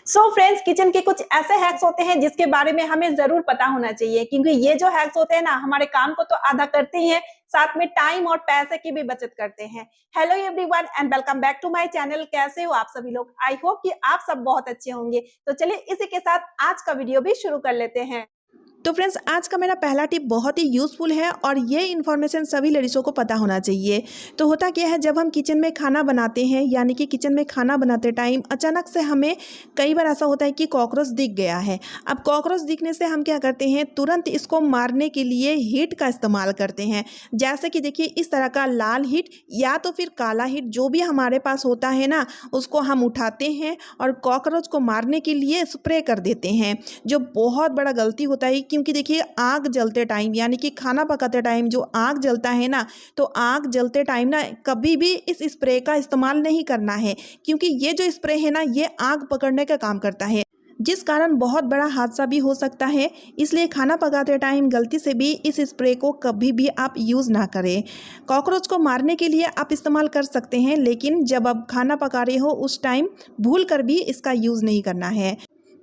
So friends, kitchen के कुछ ऐसे हैक्स होते हैं जिसके बारे में हमें जरूर पता होना चाहिए, क्योंकि ये जो हैक्स होते हैं ना, हमारे काम को तो आधा करते ही हैं, साथ में टाइम और पैसे की भी बचत करते हैं। Hello everyone and welcome back to my channel. कैसे हो आप सभी लोग? आई होप कि आप सब बहुत अच्छे होंगे। तो चलिए इसी के साथ आज का वीडियो भी शुरू कर लेते हैं। तो फ्रेंड्स, आज का मेरा पहला टिप बहुत ही यूज़फुल है और ये इन्फॉर्मेशन सभी लेडीज़ों को पता होना चाहिए। तो होता क्या है, जब हम किचन में खाना बनाते हैं, यानी कि किचन में खाना बनाते टाइम अचानक से हमें कई बार ऐसा होता है कि कॉकरोच दिख गया है। अब कॉकरोच दिखने से हम क्या करते हैं, तुरंत इसको मारने के लिए हीट का इस्तेमाल करते हैं। जैसे कि देखिए, इस तरह का लाल हीट या तो फिर काला हीट, जो भी हमारे पास होता है ना, उसको हम उठाते हैं और कॉकरोच को मारने के लिए स्प्रे कर देते हैं, जो बहुत बड़ा गलती होता है। क्योंकि देखिए, आग जलते टाइम, यानी कि खाना पकाते टाइम जो आग जलता है ना, तो आग जलते टाइम ना कभी भी इस स्प्रे का इस्तेमाल नहीं करना है, क्योंकि ये जो स्प्रे है ना, ये आग पकड़ने का काम करता है, जिस कारण बहुत बड़ा हादसा भी हो सकता है। इसलिए खाना पकाते टाइम गलती से भी इस स्प्रे को कभी भी आप यूज़ ना करें। कॉकरोच को मारने के लिए आप इस्तेमाल कर सकते हैं, लेकिन जब आप खाना पका रहे हो उस टाइम भूल कर भी इसका यूज़ नहीं करना है।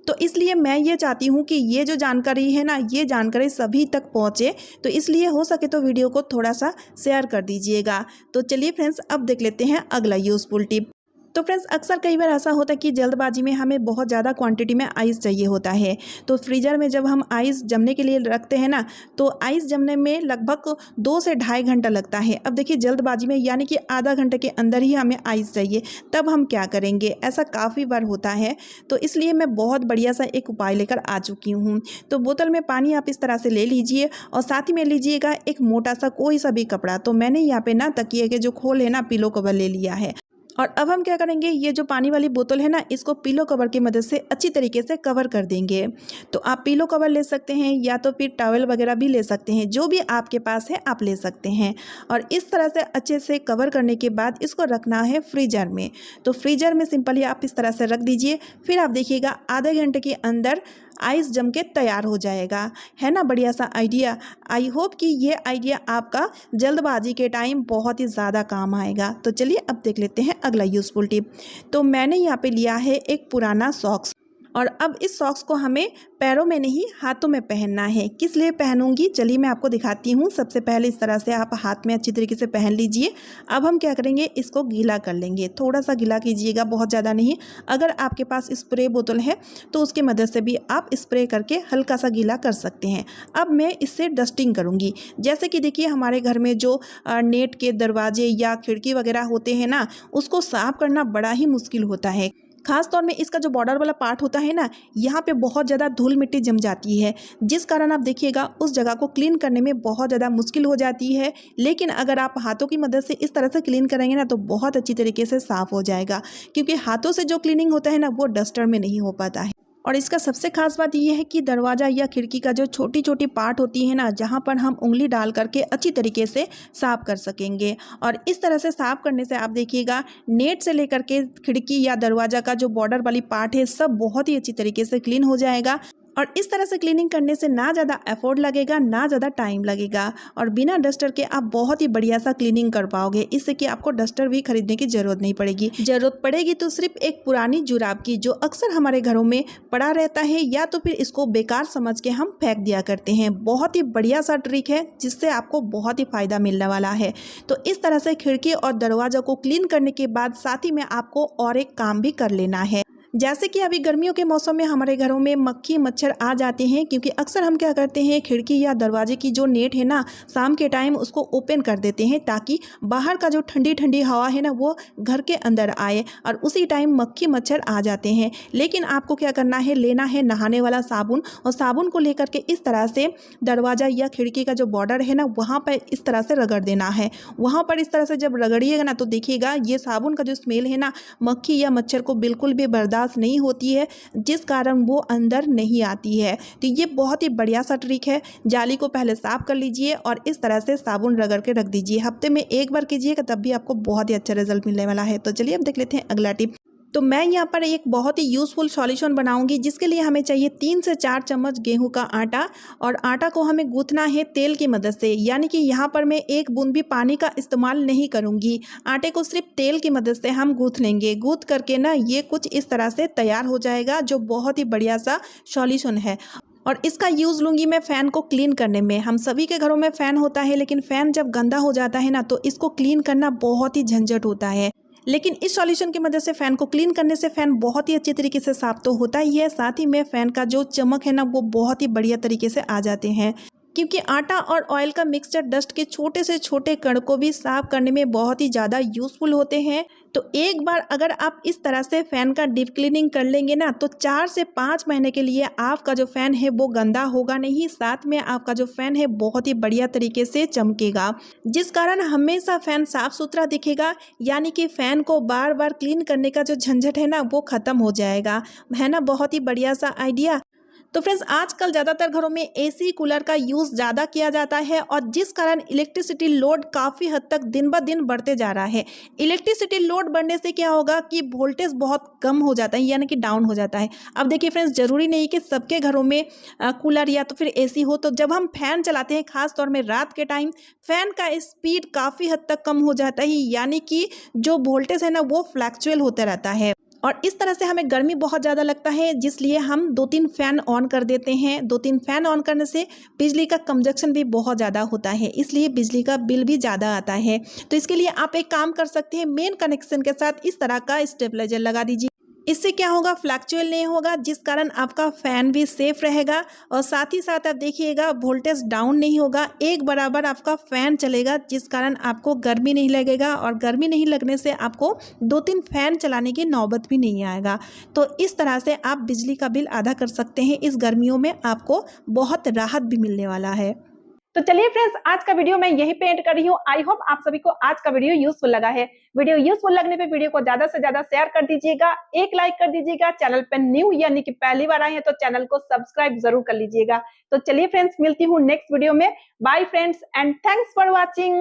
तो इसलिए मैं ये चाहती हूँ कि ये जो जानकारी है ना, ये जानकारी सभी तक पहुँचे। तो इसलिए हो सके तो वीडियो को थोड़ा सा शेयर कर दीजिएगा। तो चलिए फ्रेंड्स, अब देख लेते हैं अगला यूज़फुल टिप। तो फ्रेंड्स, अक्सर कई बार ऐसा होता है कि जल्दबाजी में हमें बहुत ज़्यादा क्वांटिटी में आइस चाहिए होता है। तो फ्रीज़र में जब हम आइस जमने के लिए रखते हैं ना, तो आइस जमने में लगभग 2 से ढाई घंटा लगता है। अब देखिए, जल्दबाजी में यानी कि आधा घंटे के अंदर ही हमें आइस चाहिए, तब हम क्या करेंगे? ऐसा काफ़ी बार होता है। तो इसलिए मैं बहुत बढ़िया सा एक उपाय लेकर आ चुकी हूँ। तो बोतल में पानी आप इस तरह से ले लीजिए और साथ ही में लीजिएगा एक मोटा सा कोई सा भी कपड़ा। तो मैंने यहाँ पे ना तकिए के जो खोल है ना, पिलो कवर ले लिया है। और अब हम क्या करेंगे, ये जो पानी वाली बोतल है ना, इसको पिलो कवर की मदद से अच्छी तरीके से कवर कर देंगे। तो आप पिलो कवर ले सकते हैं या तो फिर टॉवल वगैरह भी ले सकते हैं, जो भी आपके पास है आप ले सकते हैं। और इस तरह से अच्छे से कवर करने के बाद इसको रखना है फ्रीजर में। तो फ्रीजर में सिंपली आप इस तरह से रख दीजिए। फिर आप देखिएगा आधे घंटे के अंदर आइस जम के तैयार हो जाएगा। है ना बढ़िया सा आइडिया? आई होप कि ये आइडिया आपका जल्दबाजी के टाइम बहुत ही ज़्यादा काम आएगा। तो चलिए अब देख लेते हैं अगला यूज़फुल टिप। तो मैंने यहाँ पे लिया है एक पुराना सॉक्स, और अब इस सॉक्स को हमें पैरों में नहीं हाथों में पहनना है। किस लिए पहनूंगी, चलिए मैं आपको दिखाती हूँ। सबसे पहले इस तरह से आप हाथ में अच्छी तरीके से पहन लीजिए। अब हम क्या करेंगे, इसको गीला कर लेंगे। थोड़ा सा गीला कीजिएगा, बहुत ज़्यादा नहीं। अगर आपके पास स्प्रे बोतल है तो उसकी मदद से भी आप स्प्रे करके हल्का सा गीला कर सकते हैं। अब मैं इससे डस्टिंग करूँगी। जैसे कि देखिए, हमारे घर में जो नेट के दरवाजे या खिड़की वगैरह होते हैं ना, उसको साफ करना बड़ा ही मुश्किल होता है। खास तौर में इसका जो बॉर्डर वाला पार्ट होता है ना, यहाँ पे बहुत ज़्यादा धूल मिट्टी जम जाती है, जिस कारण आप देखिएगा उस जगह को क्लीन करने में बहुत ज़्यादा मुश्किल हो जाती है। लेकिन अगर आप हाथों की मदद से इस तरह से क्लीन करेंगे ना, तो बहुत अच्छी तरीके से साफ़ हो जाएगा, क्योंकि हाथों से जो क्लीनिंग होता है ना, वो डस्टर में नहीं हो पाता है। और इसका सबसे खास बात यह है कि दरवाज़ा या खिड़की का जो छोटी छोटी पार्ट होती है ना, जहाँ पर हम उंगली डाल करके अच्छी तरीके से साफ कर सकेंगे। और इस तरह से साफ करने से आप देखिएगा, नेट से लेकर के खिड़की या दरवाज़ा का जो बॉर्डर वाली पार्ट है, सब बहुत ही अच्छी तरीके से क्लीन हो जाएगा। और इस तरह से क्लीनिंग करने से ना ज़्यादा एफर्ट लगेगा, ना ज़्यादा टाइम लगेगा, और बिना डस्टर के आप बहुत ही बढ़िया सा क्लीनिंग कर पाओगे। इससे कि आपको डस्टर भी खरीदने की ज़रूरत नहीं पड़ेगी। ज़रूरत पड़ेगी तो सिर्फ एक पुरानी जुराब की, जो अक्सर हमारे घरों में पड़ा रहता है, या तो फिर इसको बेकार समझ के हम फेंक दिया करते हैं। बहुत ही बढ़िया सा ट्रिक है, जिससे आपको बहुत ही फ़ायदा मिलने वाला है। तो इस तरह से खिड़की और दरवाज़ा को क्लीन करने के बाद साथ ही में आपको और एक काम भी कर लेना है। जैसे कि अभी गर्मियों के मौसम में हमारे घरों में मक्खी मच्छर आ जाते हैं, क्योंकि अक्सर हम क्या करते हैं, खिड़की या दरवाजे की जो नेट है ना, शाम के टाइम उसको ओपन कर देते हैं, ताकि बाहर का जो ठंडी ठंडी हवा है ना, वो घर के अंदर आए, और उसी टाइम मक्खी मच्छर आ जाते हैं। लेकिन आपको क्या करना है, लेना है नहाने वाला साबुन, और साबुन को लेकर के इस तरह से दरवाज़ा या खिड़की का जो बॉर्डर है ना, वहाँ पर इस तरह से रगड़ देना है। वहाँ पर इस तरह से जब रगड़िएगा ना, तो देखिएगा ये साबुन का जो स्मेल है ना, मक्खी या मच्छर को बिल्कुल भी बर्दाश्त नहीं होती है, जिस कारण वो अंदर नहीं आती है। तो ये बहुत ही बढ़िया सा ट्रिक है। जाली को पहले साफ कर लीजिए और इस तरह से साबुन रगड़ के रख दीजिए। हफ्ते में एक बार कीजिएगा, तब भी आपको बहुत ही अच्छा रिजल्ट मिलने वाला है। तो चलिए अब देख लेते हैं अगला टिप। तो मैं यहाँ पर एक बहुत ही यूज़फुल सॉल्यूशन बनाऊंगी, जिसके लिए हमें चाहिए 3 से 4 चम्मच गेहूं का आटा। और आटा को हमें गूंथना है तेल की मदद से, यानी कि यहाँ पर मैं एक बूंद भी पानी का इस्तेमाल नहीं करूंगी। आटे को सिर्फ तेल की मदद से हम गूंथ लेंगे। गूंथ करके ना ये कुछ इस तरह से तैयार हो जाएगा, जो बहुत ही बढ़िया सा सॉल्यूशन है। और इसका यूज़ लूँगी मैं फ़ैन को क्लीन करने में। हम सभी के घरों में फ़ैन होता है, लेकिन फ़ैन जब गंदा हो जाता है ना, तो इसको क्लीन करना बहुत ही झंझट होता है। लेकिन इस सॉल्यूशन की मदद से फ़ैन को क्लीन करने से फ़ैन बहुत ही अच्छी तरीके से साफ़ तो होता ही है, साथ ही में फ़ैन का जो चमक है ना, वो बहुत ही बढ़िया तरीके से आ जाते हैं। क्योंकि आटा और ऑयल का मिक्सचर डस्ट के छोटे से छोटे कण को भी साफ करने में बहुत ही ज़्यादा यूज़फुल होते हैं। तो एक बार अगर आप इस तरह से फ़ैन का डीप क्लीनिंग कर लेंगे ना, तो 4 से 5 महीने के लिए आपका जो फ़ैन है वो गंदा होगा नहीं, साथ में आपका जो फ़ैन है बहुत ही बढ़िया तरीके से चमकेगा, जिस कारण हमेशा फ़ैन साफ़ सुथरा दिखेगा। यानी कि फ़ैन को बार बार क्लीन करने का जो झंझट है ना, वो ख़त्म हो जाएगा। है ना बहुत ही बढ़िया सा आइडिया। तो फ्रेंड्स, आजकल ज़्यादातर घरों में एसी कूलर का यूज़ ज़्यादा किया जाता है, और जिस कारण इलेक्ट्रिसिटी लोड काफ़ी हद तक दिन ब दिन बढ़ते जा रहा है। इलेक्ट्रिसिटी लोड बढ़ने से क्या होगा कि वोल्टेज बहुत कम हो जाता है, यानी कि डाउन हो जाता है। अब देखिए फ्रेंड्स, ज़रूरी नहीं कि सबके घरों में कूलर या तो फिर एसी हो। तो जब हम फ़ैन चलाते हैं, ख़ास तौर में रात के टाइम, फ़ैन का स्पीड काफ़ी हद तक कम हो जाता है, यानी कि जो वोल्टेज है ना, वो फ्लैक्चुअल होता रहता है। और इस तरह से हमें गर्मी बहुत ज़्यादा लगता है, जिसलिए हम 2-3 फ़ैन ऑन कर देते हैं। 2-3 फ़ैन ऑन करने से बिजली का कंजप्शन भी बहुत ज़्यादा होता है, इसलिए बिजली का बिल भी ज़्यादा आता है। तो इसके लिए आप एक काम कर सकते हैं, मेन कनेक्शन के साथ इस तरह का स्टेबलाइजर लगा दीजिए। इससे क्या होगा, फ्लैक्चुअल नहीं होगा, जिस कारण आपका फ़ैन भी सेफ रहेगा, और साथ ही साथ आप देखिएगा वोल्टेज डाउन नहीं होगा, एक बराबर आपका फ़ैन चलेगा, जिस कारण आपको गर्मी नहीं लगेगा, और गर्मी नहीं लगने से आपको 2-3 फ़ैन चलाने की नौबत भी नहीं आएगा। तो इस तरह से आप बिजली का बिल आधा कर सकते हैं। इस गर्मियों में आपको बहुत राहत भी मिलने वाला है। तो चलिए फ्रेंड्स, आज का वीडियो मैं यही पे एंड कर रही हूँ। आई होप आप सभी को आज का वीडियो यूजफुल लगा है। वीडियो यूजफुल लगने पे वीडियो को ज्यादा से ज्यादा शेयर कर दीजिएगा, एक लाइक कर दीजिएगा। चैनल पे न्यू यानी कि पहली बार आए हैं तो चैनल को सब्सक्राइब जरूर कर लीजिएगा। तो चलिए फ्रेंड्स, मिलती हूँ नेक्स्ट वीडियो में। Bye friends and thanks for watching.